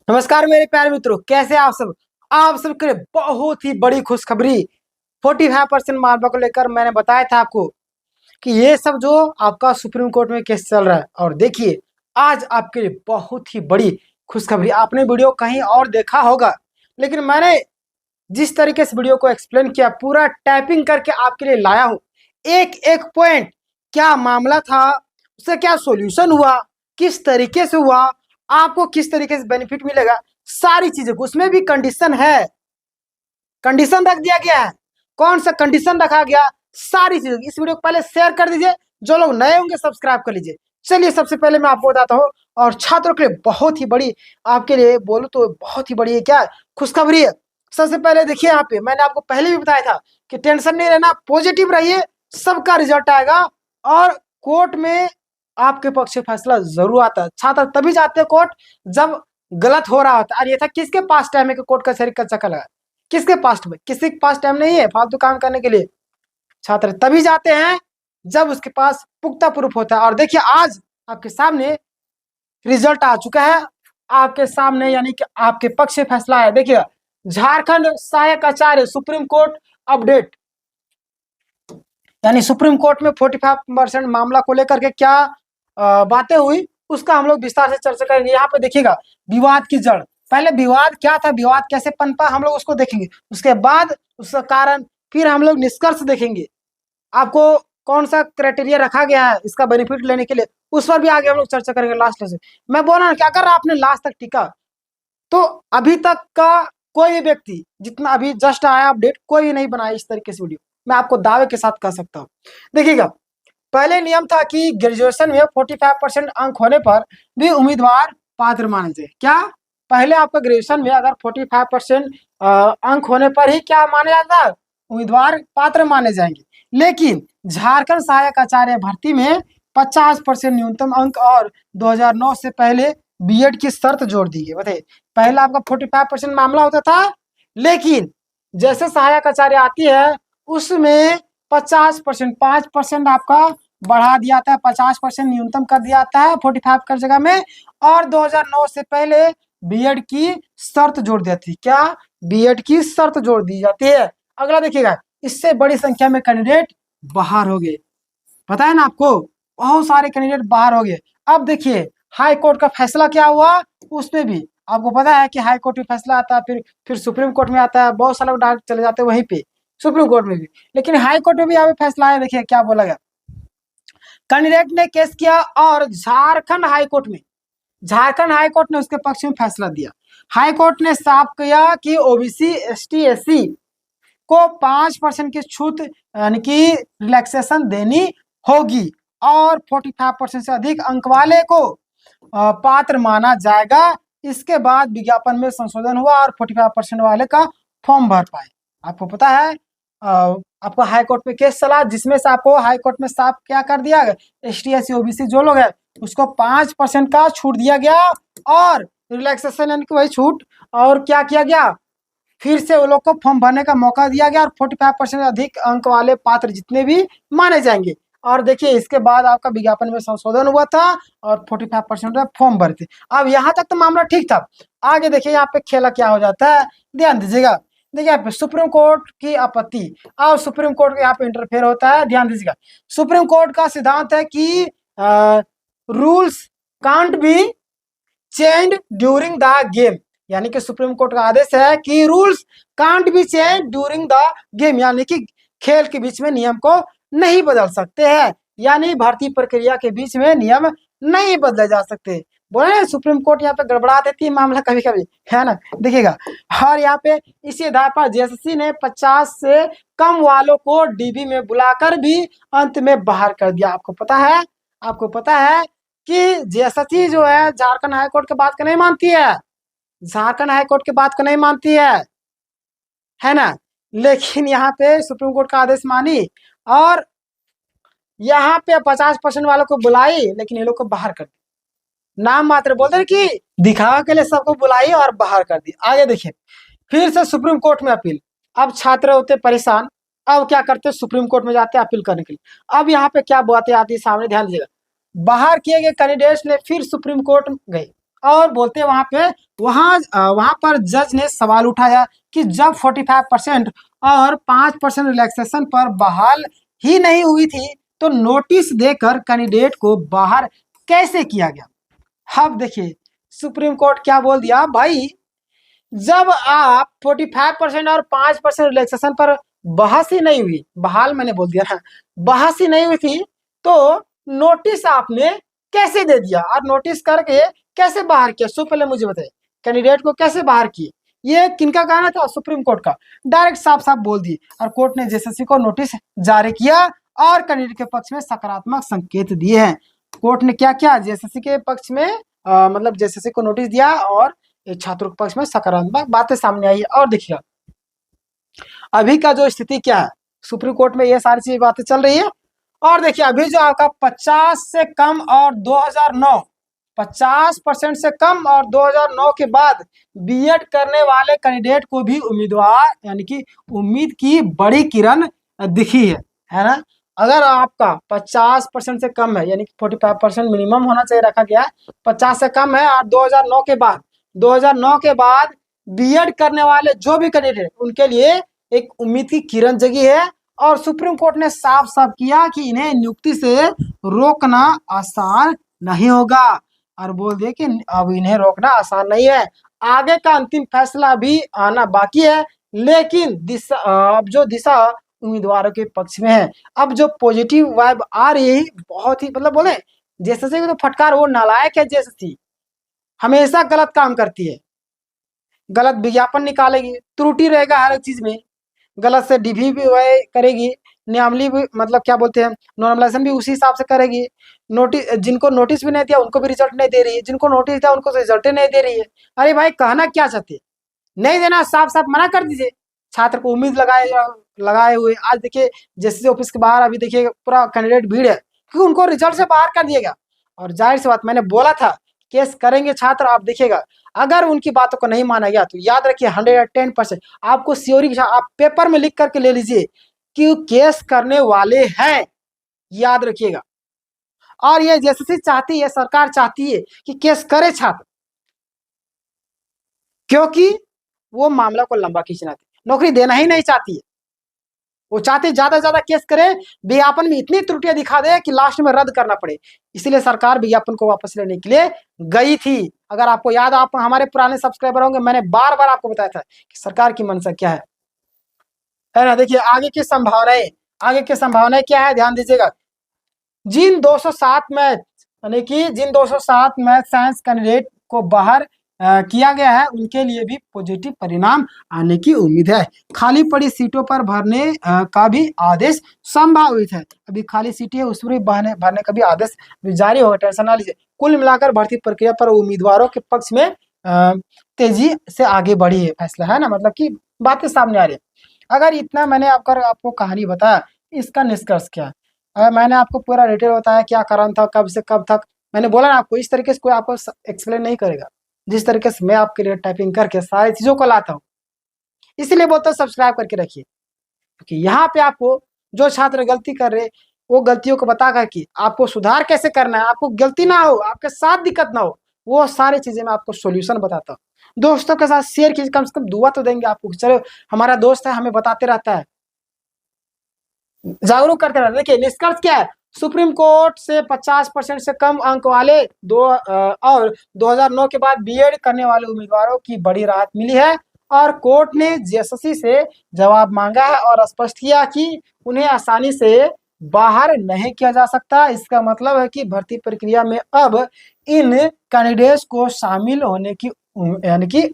नमस्कार मेरे प्यारे मित्रों, कैसे आप सब। आप सब के लिए बहुत ही बड़ी खुशखबरी 45% मार्बल को लेकर मैंने बताया था आपको कि ये सब जो आपका सुप्रीम कोर्ट में केस चल रहा है। और देखिए, आज आपके लिए बहुत ही बड़ी खुशखबरी। आपने वीडियो कहीं और देखा होगा, लेकिन मैंने जिस तरीके से वीडियो को एक्सप्लेन किया, पूरा टाइपिंग करके आपके लिए लाया हूँ। एक एक पॉइंट, क्या मामला था, उसका क्या सॉल्यूशन हुआ, किस तरीके से हुआ, आपको किस तरीके से बेनिफिट मिलेगा, सारी चीजें। उसमें भी कंडीशन है, कंडीशन रख दिया गया है। कौन सा कंडीशन रखा गया, सारी चीजें। इस वीडियो को पहले शेयर कर दीजिए, जो लोग नए होंगे सब्सक्राइब कर लीजिए। चलिए, सबसे पहले मैं आपको बताता हूँ, और छात्रों के लिए बहुत ही बड़ी, आपके लिए बोलूं तो बहुत ही बड़ी क्या खुशखबरी है। सबसे पहले देखिए, यहाँ पे मैंने आपको पहले भी बताया था कि टेंशन नहीं रहना, पॉजिटिव रहिए, सबका रिजल्ट आएगा। और कोर्ट में आपके पक्ष में फैसला जरूर आता है। छात्र तभी जाते हैं कोर्ट जब गलत हो रहा होता है। और ये था किसके पास टाइम है कि कोर्ट कचहरी का चक्कर लगा, किसके पास में, किसी के पास टाइम नहीं है फालतू काम करने के लिए। छात्र तभी जाते हैं जब उसके पास पुख्ता प्रूफ होता है। और देखिए, आज आपके सामने रिजल्ट आ चुका है, आपके सामने, यानी कि आपके पक्ष में फैसला है। देखिए, झारखंड सहायक आचार्य सुप्रीम कोर्ट अपडेट, यानी सुप्रीम कोर्ट में 45% मामला को लेकर के क्या बातें हुई, उसका हम लोग विस्तार से चर्चा करेंगे। यहाँ पे देखिएगा, विवाद की जड़, पहले विवाद क्या था, विवाद कैसे पनपा, हम लोग उसको देखेंगे। उसके बाद उसका कारण, फिर हम लोग निष्कर्ष देखेंगे। आपको कौन सा क्राइटेरिया रखा गया है इसका बेनिफिट लेने के लिए, उस पर भी आगे हम लोग चर्चा करेंगे लास्ट से। मैं बोल रहा हूँ कि अगर आपने लास्ट तक टिका, तो अभी तक का कोई भी व्यक्ति, जितना अभी जस्ट आया अपडेट, कोई भी नहीं बनाया इस तरीके से वीडियो, मैं आपको दावे के साथ कह सकता हूँ। देखिएगा, पहले नियम था कि ग्रेजुएशन में 45% अंक होने पर भी उम्मीदवार पात्र माने जाए। क्या, पहले आपका ग्रेजुएशन में अगर 45% अंक होने पर ही क्या माना जाता है, उम्मीदवार पात्र माने जाएंगे। लेकिन झारखंड सहायक आचार्य भर्ती में 50% न्यूनतम अंक और 2009 से पहले बीएड की शर्त जोड़ दी गई। बताइए, पहले आपका 45% मामला होता था, लेकिन जैसे सहायक आचार्य आती है उसमें 50%, 5% आपका बढ़ा दिया जाता है, 50% न्यूनतम कर दिया जाता है 45 की जगह में। और 2009 से पहले बीएड की शर्त जोड़ दी जाती है। क्या, बीएड की शर्त जोड़ दी जाती है। अगला देखिएगा, इससे बड़ी संख्या में कैंडिडेट बाहर हो गए। पता है ना आपको, बहुत सारे कैंडिडेट बाहर हो गए। अब देखिए, हाई कोर्ट का फैसला क्या हुआ, उसमें भी आपको पता है कि हाई कोर्ट में फैसला आता है, फिर सुप्रीम कोर्ट में आता है। बहुत सारे लोग डायरेक्ट चले जाते हैं वहीं पे सुप्रीम कोर्ट में भी, लेकिन हाई कोर्ट में भी यहाँ पे फैसला है। देखिए क्या बोला गया, कैंडिडेट ने केस किया और झारखंड हाई कोर्ट ने उसके पक्ष में फैसला दिया। हाई कोर्ट ने साफ किया कि ओबीसी एसटी एससी को 5% की छूट, यानी कि रिलैक्सेशन देनी होगी, और 45% से अधिक अंक वाले को पात्र माना जाएगा। इसके बाद विज्ञापन में संशोधन हुआ और 45% वाले का फॉर्म भर पाए। आपको पता है, आपको हाई कोर्ट में केस चला, जिसमें से आपको हाई कोर्ट में साफ क्या कर दिया, एसटी एससी ओबीसी जो लोग हैं उसको 5% का छूट दिया गया, और रिलैक्सेशन यानी कि वही छूट, और क्या किया गया, फिर से वो लोग को फॉर्म भरने का मौका दिया गया, और 45% अधिक अंक वाले पात्र जितने भी माने जाएंगे। और देखिए, इसके बाद आपका विज्ञापन में संशोधन हुआ था और 45% फॉर्म भरे थे। अब यहाँ तक तो मामला ठीक था। आगे देखिए, यहाँ पे खेला क्या हो जाता है, ध्यान दीजिएगा। देखिए, यहाँ पे सुप्रीम कोर्ट की आपत्ति, और सुप्रीम कोर्ट यहाँ पे इंटरफेयर होता है। ध्यान दीजिएगा, सुप्रीम कोर्ट का सिद्धांत है कि rules can't be change during the game, यानी कि सुप्रीम कोर्ट का आदेश है कि rules can't be change during the game, यानी कि खेल के बीच में नियम को नहीं बदल सकते हैं, यानी भर्ती प्रक्रिया के बीच में नियम नहीं बदले जा सकते। बोले सुप्रीम कोर्ट यहाँ पे गड़बड़ा देती है मामला कभी कभी, है ना। देखिएगा, और यहाँ पे इसी आधार पर जेएसएससी ने 50 से कम वालों को डीबी में बुलाकर भी अंत में बाहर कर दिया। आपको पता है कि जेएसएससी जो है झारखंड हाई कोर्ट के बात को नहीं मानती है, झारखंड हाई कोर्ट की बात को नहीं मानती है ना। लेकिन यहाँ पे सुप्रीम कोर्ट का आदेश मानी, और यहाँ पे 50% वालों को बुलाई, लेकिन ये लोग को बाहर कर दी। नाम मात्र बोलते कि दिखावा के लिए सबको बुलाई और बाहर कर दी। आगे देखिए, फिर से सुप्रीम कोर्ट में अपील। अब छात्र होते परेशान, अब क्या करते, सुप्रीम कोर्ट में जाते अपील करने के लिए। अब यहाँ पे क्या बातें आती है सामने, ध्यान दीजिएगा। बाहर किए गए कैंडिडेट्स ने फिर सुप्रीम कोर्ट गए और बोलते वहां पे वहां पर जज ने सवाल उठाया कि जब 45% और 5% रिलैक्सेशन पर बहाल ही नहीं हुई थी तो नोटिस देकर कैंडिडेट को बाहर कैसे किया गया। अब देखिए सुप्रीम कोर्ट क्या बोल दिया भाई, जब आप 45% और 5% रिलैक्सेशन पर बहस ही नहीं हुई, बहाल मैंने बोल दिया ना, बहस ही नहीं हुई थी तो नोटिस आपने कैसे दे दिया और नोटिस करके कैसे बाहर किया। सो पहले मुझे बताइए कैंडिडेट को कैसे बाहर किए, ये किनका कहना था, सुप्रीम कोर्ट का। डायरेक्ट साफ साफ बोल दिए और कोर्ट ने जेएसएससी को नोटिस जारी किया और कैंडिडेट के पक्ष में सकारात्मक संकेत दिए हैं। कोर्ट ने क्या किया, जेएसएससी के पक्ष में मतलब जेएसएससी को नोटिस दिया और छात्रों के पक्ष में सकारात्मक बातें सामने आई है। और देखिएगा अभी का जो स्थिति क्या है, सुप्रीम कोर्ट में ये सारी चीज बातें चल रही है। और देखिए अभी जो आपका 50 से कम और 2009 50% से कम और 2009 के बाद बीएड करने वाले कैंडिडेट को भी उम्मीदवार यानी कि उम्मीद की बड़ी किरण दिखी है ना। अगर आपका 50% से कम है यानी कि 45% मिनिमम होना चाहिए रखा गया है, 50 से कम है और 2009 के बाद बीएड करने वाले जो भी कैंडिडेट उनके लिए एक उम्मीद की किरण जगी है। और सुप्रीम कोर्ट ने साफ साफ किया कि इन्हें नियुक्ति से रोकना आसान नहीं होगा और बोल दिया कि अब इन्हें रोकना आसान नहीं है, आगे का अंतिम फैसला भी आना बाकी है, लेकिन दिशा अब जो दिशा उम्मीदवारों के पक्ष में है। अब जो पॉजिटिव वाइब आ रही है बहुत ही मतलब बोले जेएसएससी को तो फटकार, वो नालायक है जेएसएससी, हमेशा गलत काम करती है, गलत विज्ञापन निकालेगी, त्रुटि रहेगा हर एक चीज में, गलत से डीवी भी वह करेगी, नियमली भी मतलब क्या बोलते हैं नॉर्मलाइजेशन भी उसी हिसाब से करेगी, नोटिस जिनको नोटिस भी नहीं दिया उनको भी रिजल्ट नहीं दे रही है, जिनको नोटिस दिया उनको रिजल्ट नहीं दे रही है। अरे भाई कहना क्या चाहते हैं, नहीं देना साफ साफ मना कर दीजिए, छात्र को उम्मीद लगाए हुए। आज देखिए जेएसएससी ऑफिस के बाहर अभी देखिए पूरा कैंडिडेट भीड़ है क्योंकि उनको रिजल्ट से बाहर कर दिएगा। और जाहिर सी बात मैंने बोला था केस करेंगे छात्र, आप देखिएगा अगर उनकी बातों को नहीं माना गया तो याद रखिए 110% आपको सियोरी आप पेपर में लिख करके ले लीजिए कि केस करने वाले हैं, याद रखिएगा। और ये जेएसएससी चाहती है, सरकार चाहती है कि केस करे छात्र, क्योंकि वो मामला को लंबा खींचना थी, नौकरी देना ही नहीं चाहती है, वो चाहते ज्यादा से ज्यादा केस करे, विज्ञापन में इतनी त्रुटियां दिखा दे कि लास्ट में रद्द करना पड़े, इसलिए सरकार विज्ञापन को वापस लेने के लिए गई थी। अगर आपको याद, आप हमारे पुराने सब्सक्राइबर होंगे, मैंने बार बार आपको बताया था कि सरकार की मंशा क्या है ना। देखिए आगे की संभावनाएं क्या है, ध्यान दीजिएगा। जिन 207 मैथ यानी कि जिन 207 मैथ साइंस कैंडिडेट को बाहर किया गया है उनके लिए भी पॉजिटिव परिणाम आने की उम्मीद है। खाली पड़ी सीटों पर भरने का भी आदेश संभावित है, अभी खाली सीटें है उस पर भरने का भी आदेश जारी होगा, टेंशन ना लीजिए। कुल मिलाकर भर्ती प्रक्रिया पर उम्मीदवारों के पक्ष में तेजी से आगे बढ़ी है फैसला, है ना, मतलब कि बातें सामने आ रही है। अगर इतना मैंने आपको कहानी बताया, इसका निष्कर्ष क्या है, अगर मैंने आपको पूरा डिटेल बताया क्या कारण था, कब से कब तक, मैंने बोला ना आपको इस तरीके से कोई आपको एक्सप्लेन नहीं करेगा जिस तरीके से मैं आपके लिए टाइपिंग करके सारी चीजों को लाता हूँ। इसीलिए बोलता हूँ सब्सक्राइब करके रखिए, क्योंकि यहाँ पे आपको जो छात्र गलती कर रहे वो गलतियों को बता कर कि आपको सुधार कैसे करना है, आपको गलती ना हो, आपके साथ दिक्कत ना हो, वो सारी चीजें मैं आपको सोल्यूशन बताता हूँ। दोस्तों के साथ शेयर कीजिए, कम से कम दुआ तो देंगे आपको, चलो हमारा दोस्त है हमें बताते रहता है, जागरूक करते रहते। देखिए निष्कर्ष क्या है, सुप्रीम कोर्ट से 50% से कम अंक वाले और 2009 के बाद बीएड करने वाले उम्मीदवारों की बड़ी राहत मिली है और कोर्ट ने जेएसएससी से जवाब मांगा है और स्पष्ट किया कि उन्हें आसानी से बाहर नहीं किया जा सकता। इसका मतलब है कि भर्ती प्रक्रिया में अब इन कैंडिडेट्स को शामिल होने की यानी कि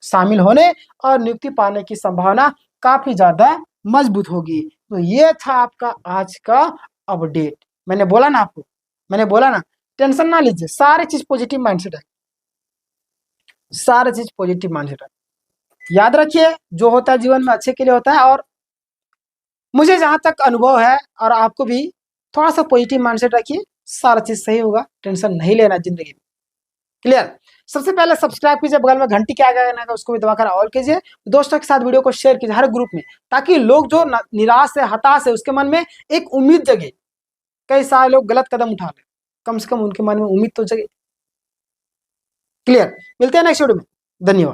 शामिल होने और नियुक्ति पाने की संभावना काफी ज्यादा मजबूत होगी। तो ये था आपका आज का अपडेट। मैंने बोला ना टेंशन ना लीजिए, सारी चीज पॉजिटिव माइंडसेट है, सारी चीज पॉजिटिव माइंडसेट है। याद रखिए जो होता है जीवन में अच्छे के लिए होता है, और मुझे जहां तक अनुभव है और आपको भी थोड़ा सा पॉजिटिव माइंडसेट रखिए, सारा चीज सही होगा, टेंशन नहीं लेना जिंदगी में। क्लियर। सबसे पहले सब्सक्राइब कीजिए, बगल में घंटी क्या आएगा उसको भी दबाकर ऑल कीजिए, दोस्तों के साथ वीडियो को शेयर कीजिए हर ग्रुप में, ताकि लोग जो निराश है हताश है उसके मन में एक उम्मीद जगे। कई सारे लोग गलत कदम उठा रहे, कम से कम उनके मन में उम्मीद तो जगे। क्लियर। मिलते हैं नेक्स्ट वीडियो में, धन्यवाद।